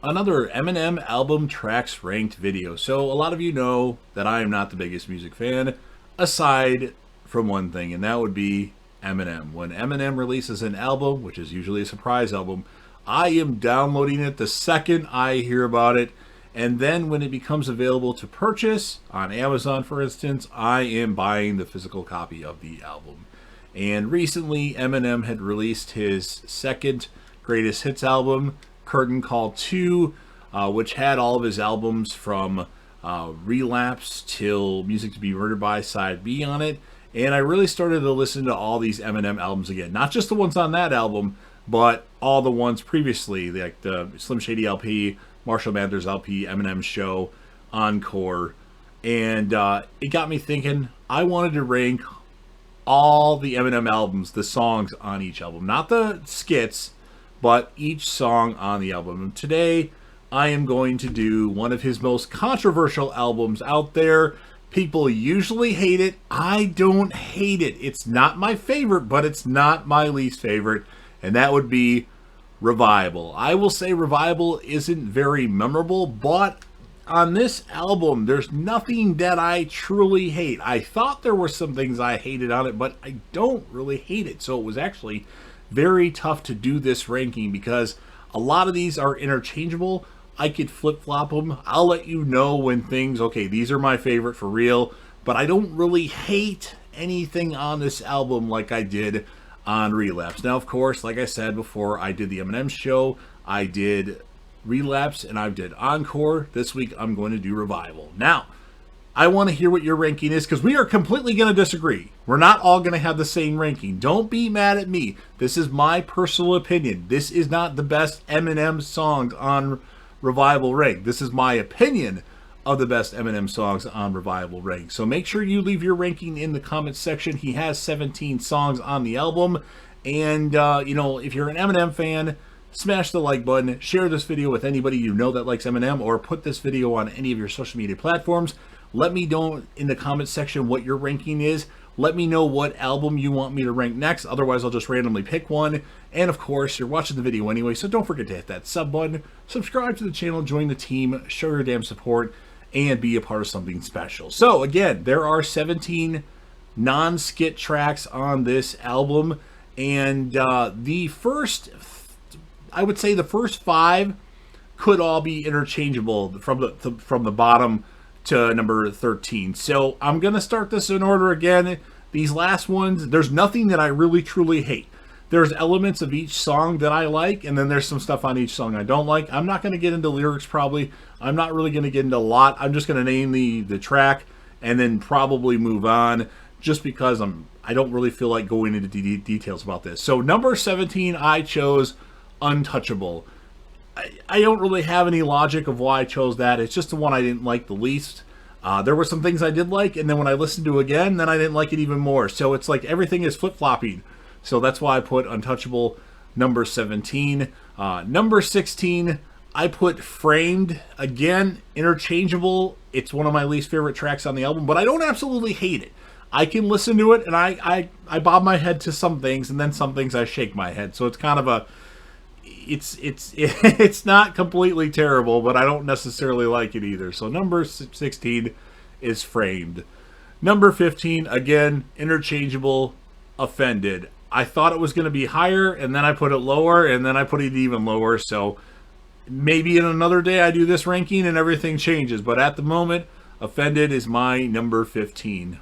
another Eminem album tracks ranked video. So a lot of you know that I am not the biggest music fan, aside from one thing, and that would be Eminem. When Eminem releases an album, which is usually a surprise album, I am downloading it the second I hear about it. And then when it becomes available to purchase on Amazon, for instance, I am buying the physical copy of the album. And recently, Eminem had released his second greatest hits album, Curtain Call 2, which had all of his albums from Relapse till Music to Be Murdered By Side B on it. And I really started to listen to all these Eminem albums again. Not just the ones on that album, but all the ones previously, like the Slim Shady LP, Marshall Mathers LP, Eminem Show, Encore. And it got me thinking, I wanted to rank all the Eminem albums, the songs on each album. Not the skits, but each song on the album. And today, I am going to do one of his most controversial albums out there. People usually hate it. I don't hate it. It's not my favorite, but it's not my least favorite. And that would be Revival. I will say Revival isn't very memorable, but on this album, there's nothing that I truly hate. I thought there were some things I hated on it, but I don't really hate it. So it was actually very tough to do this ranking because a lot of these are interchangeable. I could flip-flop them. I'll let you know when things, okay, these are my favorite for real, but I don't really hate anything on this album like I did on Relapse. Now, of course, like I said before, I did the Eminem Show, I did Relapse, and I did Encore. This week, I'm going to do Revival. Now, I want to hear what your ranking is because we are completely going to disagree. We're not all going to have the same ranking. Don't be mad at me. This is my personal opinion. This is not the best Eminem songs on Revival rank. This is my opinion of the best Eminem songs on Revival rank. So make sure you leave your ranking in the comments section. He has 17 songs on the album. And, if you're an Eminem fan, smash the like button, share this video with anybody you know that likes Eminem, or put this video on any of your social media platforms. Let me know in the comments section what your ranking is. Let me know what album you want me to rank next. Otherwise, I'll just randomly pick one. And of course, you're watching the video anyway, so don't forget to hit that sub button, subscribe to the channel, join the team, show your damn support, and be a part of something special. So again, there are 17 non-skit tracks on this album, and the first 5 could all be interchangeable from the bottom to number 13. So I'm gonna start this in order again. These last ones, there's nothing that I really truly hate. There's elements of each song that I like, and then there's some stuff on each song I don't like. I'm not going to get into lyrics probably. I'm not really going to get into a lot. I'm just going to name the track and then probably move on just because I don't really feel like going into details about this. So number 17, I chose Untouchable. I don't really have any logic of why I chose that. It's just the one I didn't like the least. There were some things I did like, and then when I listened to it again, then I didn't like it even more. So it's like everything is flip-flopping. So that's why I put Untouchable number 17. Number 16, I put Framed. Again, interchangeable. It's one of my least favorite tracks on the album, but I don't absolutely hate it. I can listen to it, and I bob my head to some things, and then some things I shake my head. So it's kind of a... It's not completely terrible, but I don't necessarily like it either. So number 16 is Framed. Number 15, again, interchangeable, Offended. I thought it was going to be higher, and then I put it lower, and then I put it even lower. So maybe in another day I do this ranking and everything changes. But at the moment, Offended is my number 15.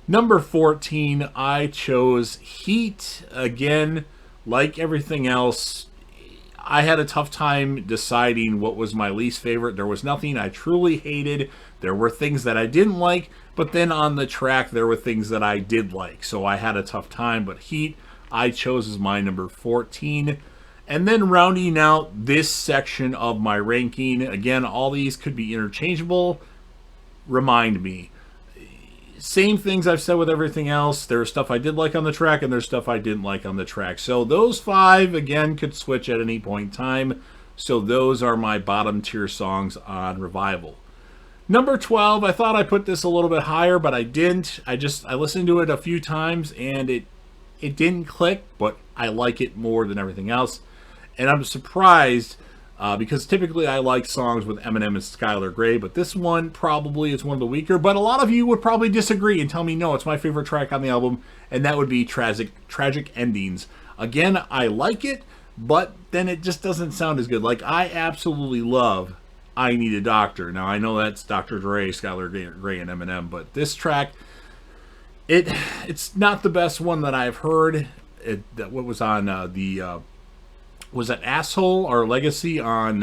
Number 14, I chose Heat. Again, like everything else, I had a tough time deciding what was my least favorite. There was nothing I truly hated. There were things that I didn't like, but then on the track, there were things that I did like. So I had a tough time, but Heat, I chose as my number 14. And then rounding out this section of my ranking, again, all these could be interchangeable. Remind Me. Same things I've said with everything else. There's stuff I did like on the track, and there's stuff I didn't like on the track. So those 5, again, could switch at any point in time. So those are my bottom tier songs on Revival. Number 12, I thought I put this a little bit higher, but I didn't. I listened to it a few times, and it didn't click, but I like it more than everything else. And I'm surprised because typically I like songs with Eminem and Skylar Grey, but this one probably is one of the weaker. But a lot of you would probably disagree and tell me no, it's my favorite track on the album, and that would be Tragic Endings. Again, I like it, but then it just doesn't sound as good. Like, I absolutely love I Need a Doctor. Now, I know that's Dr. Dre, Skylar Grey, and Eminem, but this track, it's not the best one that I've heard. What was on was that Asshole or Legacy on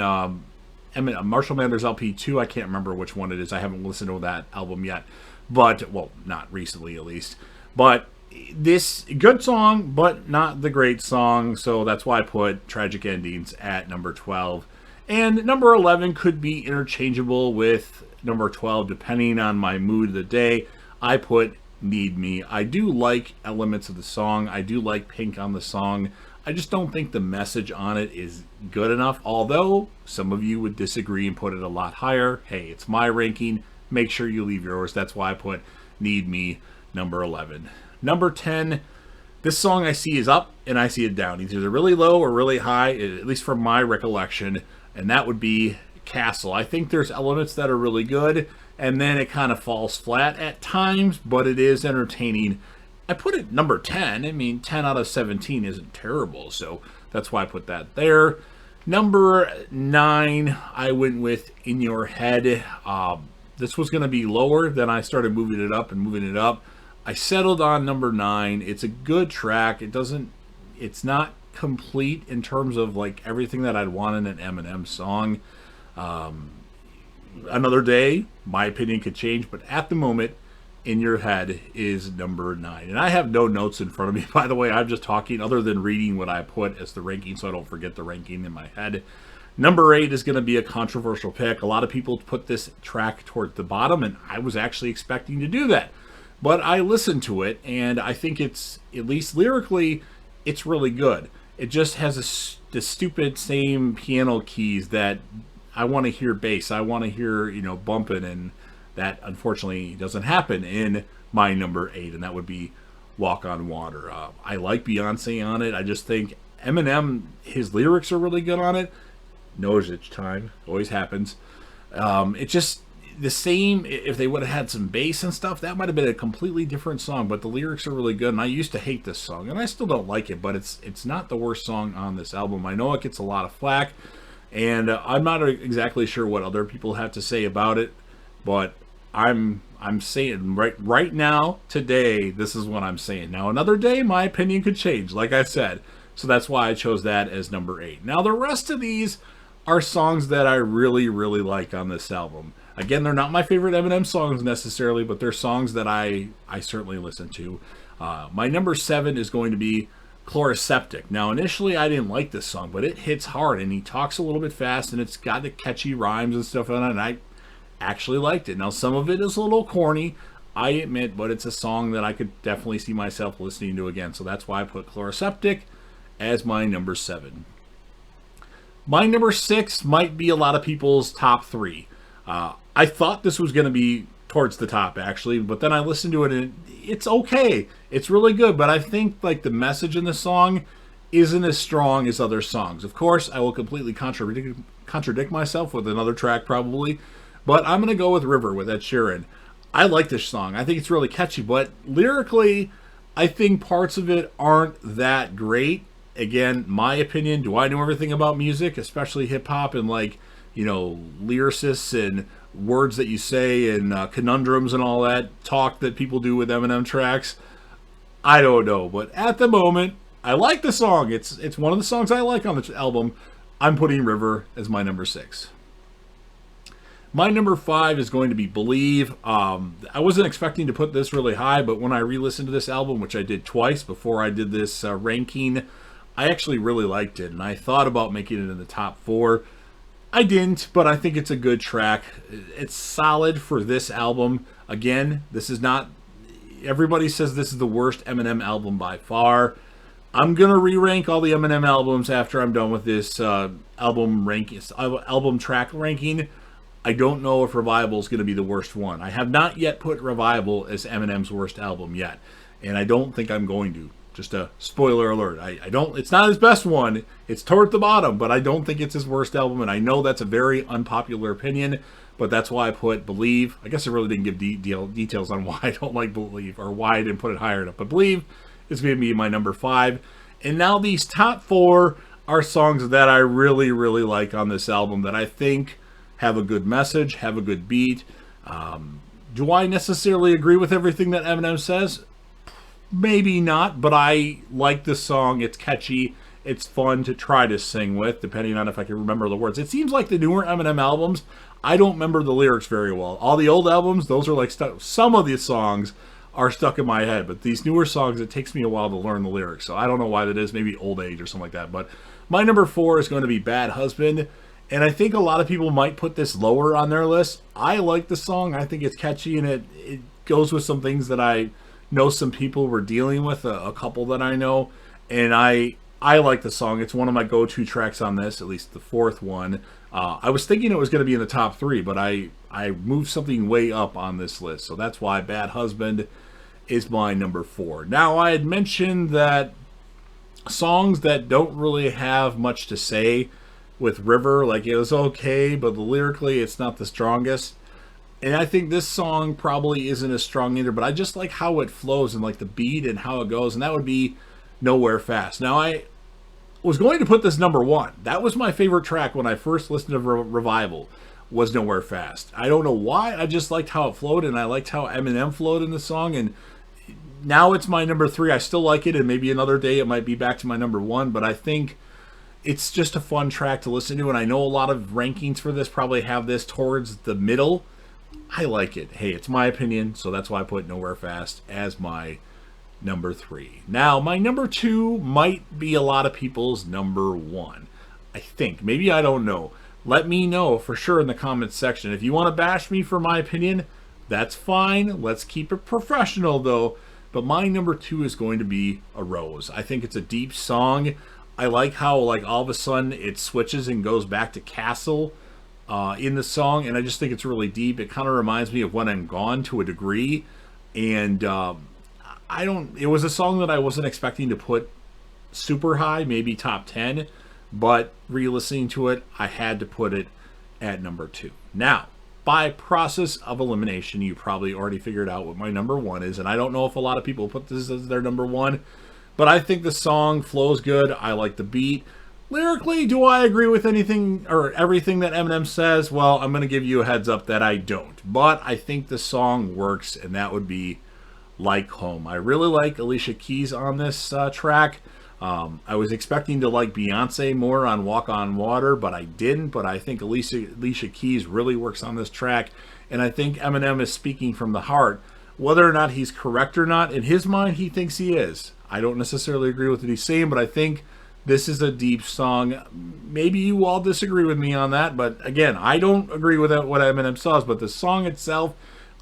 Marshall Mathers LP 2? I can't remember which one it is. I haven't listened to that album yet. But, well, not recently at least. But this, good song, but not the great song. So that's why I put Tragic Endings at number 12. And number 11 could be interchangeable with number 12, depending on my mood of the day. I put Need Me. I do like elements of the song. I do like Pink on the song. I just don't think the message on it is good enough, although some of you would disagree and put it a lot higher. Hey, it's my ranking. Make sure you leave yours. That's why I put Need Me number 11. Number 10, this song I see is up and I see it down. It's either really low or really high, at least from my recollection, and that would be Castle. I think there's elements that are really good, and then it kind of falls flat at times, but it is entertaining. I put it number 10. I mean, 10 out of 17 isn't terrible, so that's why I put that there. Number 9, I went with In Your Head. This was going to be lower, then I started moving it up and moving it up. I settled on number 9. It's a good track. It's not complete in terms of like everything that I'd want in an Eminem song. Another day, my opinion could change, but at the moment, In Your Head is number 9. And I have no notes in front of me, by the way. I'm just talking other than reading what I put as the ranking so I don't forget the ranking in my head. Number 8 is going to be a controversial pick. A lot of people put this track toward the bottom, and I was actually expecting to do that. But I listened to it, and I think it's, at least lyrically, it's really good. It just has the stupid same piano keys that I want to hear bass. I want to hear, bumping, and that unfortunately doesn't happen in my number 8, and that would be Walk on Water. I like Beyonce on it. I just think Eminem, his lyrics are really good on it. Knows it's time. Always happens. It's just the same. If they would have had some bass and stuff, that might have been a completely different song, but the lyrics are really good, and I used to hate this song, and I still don't like it, but it's not the worst song on this album. I know it gets a lot of flack, and I'm not exactly sure what other people have to say about it, but I'm saying right now, today, this is what I'm saying. Now, another day, my opinion could change, like I said. So that's why I chose that as number 8. Now, the rest of these are songs that I really, really like on this album. Again, they're not my favorite Eminem songs necessarily, but they're songs that I certainly listen to. My number 7 is going to be Chloroseptic. Now, initially, I didn't like this song, but it hits hard, and he talks a little bit fast, and it's got the catchy rhymes and stuff on it, and I actually liked it. Now, some of it is a little corny, I admit, but it's a song that I could definitely see myself listening to again, so that's why I put Chloroseptic as my number 7. My number 6 might be a lot of people's top 3. I thought this was going to be towards the top, actually, but then I listened to it, and it's okay. It's really good, but I think like the message in the song isn't as strong as other songs. Of course, I will completely contradict myself with another track probably, but I'm going to go with River with Ed Sheeran. I like this song. I think it's really catchy, but lyrically, I think parts of it aren't that great. Again, my opinion, do I know everything about music, especially hip-hop and like, lyricists and words that you say and conundrums and all that talk that people do with Eminem tracks? I don't know, but at the moment, I like the song. It's one of the songs I like on the album. I'm putting River as my number 6. My number 5 is going to be Believe. I wasn't expecting to put this really high, but when I re-listened to this album, which I did twice before I did this ranking, I actually really liked it, and I thought about making it in the top 4. I didn't, but I think it's a good track. It's solid for this album. Again, this is not... Everybody says this is the worst Eminem album by far. I'm going to re-rank all the Eminem albums after I'm done with this album track ranking. I don't know if Revival is going to be the worst one. I have not yet put Revival as Eminem's worst album yet, and I don't think I'm going to. Just a spoiler alert. I don't. It's not his best one. It's toward the bottom, but I don't think it's his worst album. And I know that's a very unpopular opinion, but that's why I put Believe. I guess I really didn't give details on why I don't like Believe or why I didn't put it higher enough. But Believe is going to be my number 5. And now these top 4 are songs that I really, really like on this album that I think have a good message, have a good beat. Do I necessarily agree with everything that Eminem says? Maybe not, but I like this song. It's catchy. It's fun to try to sing with, depending on if I can remember the words. It seems like the newer Eminem albums, I don't remember the lyrics very well. All the old albums, those are like stuck. Some of the songs are stuck in my head, but these newer songs, it takes me a while to learn the lyrics. So I don't know why that is. Maybe old age or something like that. But my number 4 is going to be Bad Husband. And I think a lot of people might put this lower on their list. I like the song. I think it's catchy, and it goes with some things that I know some people were dealing with, a couple that I know. And I like the song. It's one of my go-to tracks on this, at least the 4th one. I was thinking it was going to be in the top 3, but I moved something way up on this list. So that's why Bad Husband is my number 4. Now, I had mentioned that songs that don't really have much to say with River, like it was okay, but lyrically it's not the strongest. And I think this song probably isn't as strong either, but I just like how it flows and like the beat and how it goes, and that would be Nowhere Fast. Now, I was going to put this number 1. That was my favorite track when I first listened to Revival, was Nowhere Fast. I don't know why, I just liked how it flowed, and I liked how Eminem flowed in the song, and now it's my number 3. I still like it, and maybe another day it might be back to my number 1, but I think it's just a fun track to listen to, and I know a lot of rankings for this probably have this towards the middle. I like it. Hey, it's my opinion, so that's why I put Nowhere Fast as my number 3. Now, my number 2 might be a lot of people's number 1. I think. Maybe, I don't know. Let me know for sure in the comments section. If you want to bash me for my opinion, that's fine. Let's keep it professional, though. But my number 2 is going to be A Rose. I think it's a deep song. I like how, like, all of a sudden it switches and goes back to Castle in the song, and I just think it's really deep. It kind of reminds me of When I'm Gone to a degree, and it was a song that I wasn't expecting to put super high, maybe top 10, but re-listening to it, I had to put it at number 2. Now, by process of elimination, you probably already figured out what my number 1 is, and I don't know if a lot of people put this as their number 1, but I think the song flows good. I like the beat. Lyrically, do I agree with anything or everything that Eminem says? Well, I'm going to give you a heads up that I don't. But I think the song works, and that would be Like Home. I really like Alicia Keys on this track. I was expecting to like Beyonce more on Walk on Water, but I didn't. But I think Alicia Keys really works on this track, and I think Eminem is speaking from the heart. Whether or not he's correct or not, in his mind, he thinks he is. I don't necessarily agree with what he's saying, but I think this is a deep song. Maybe you all disagree with me on that, but again, I don't agree with what Eminem says, but the song itself,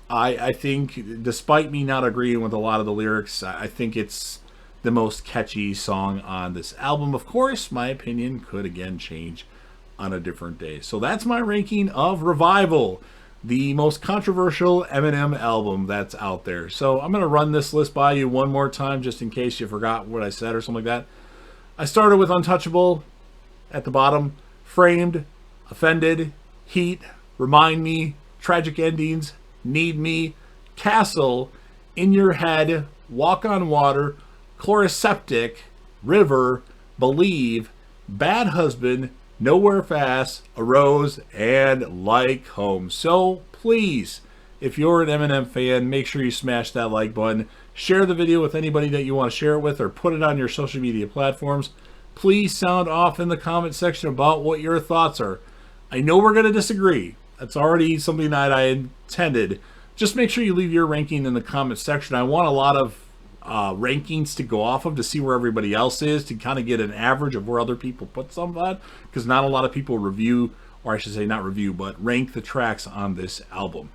I think, despite me not agreeing with a lot of the lyrics, I think it's the most catchy song on this album. Of course, my opinion could again change on a different day. So that's my ranking of Revival, the most controversial Eminem album that's out there. So I'm going to run this list by you one more time just in case you forgot what I said or something like that. I started with Untouchable at the bottom, Framed, Offended, Heat, Remind Me, Tragic Endings, Need Me, Castle, In Your Head, Walk on Water, Chloroseptic, River, Believe, Bad Husband, Nowhere Fast, A Rose, and Like Home. So please, if you're an Eminem fan, make sure you smash that like button. Share the video with anybody that you want to share it with, or put it on your social media platforms. Please sound off in the comment section about what your thoughts are. I know we're going to disagree. That's already something that I intended. Just make sure you leave your ranking in the comment section. I want a lot of rankings to go off of to see where everybody else is, to kind of get an average of where other people put some of that, because not a lot of people review, or I should say not review, but rank the tracks on this album.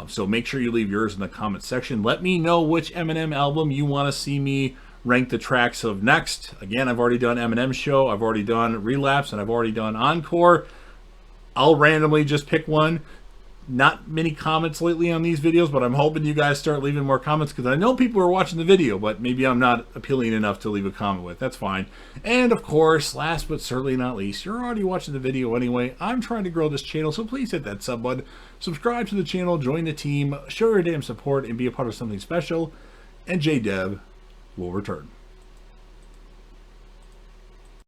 So make sure you leave yours in the comment section. Let me know which Eminem album you want to see me rank the tracks of next. Again, I've already done Eminem Show, I've already done Relapse, and I've already done Encore. I'll randomly just pick one. Not many comments lately on these videos, but I'm hoping you guys start leaving more comments because I know people are watching the video, but maybe I'm not appealing enough to leave a comment with. That's fine. And of course, last but certainly not least, you're already watching the video anyway. I'm trying to grow this channel, so please hit that sub button, subscribe to the channel, join the team, show your damn support, and be a part of something special. And JDev will return.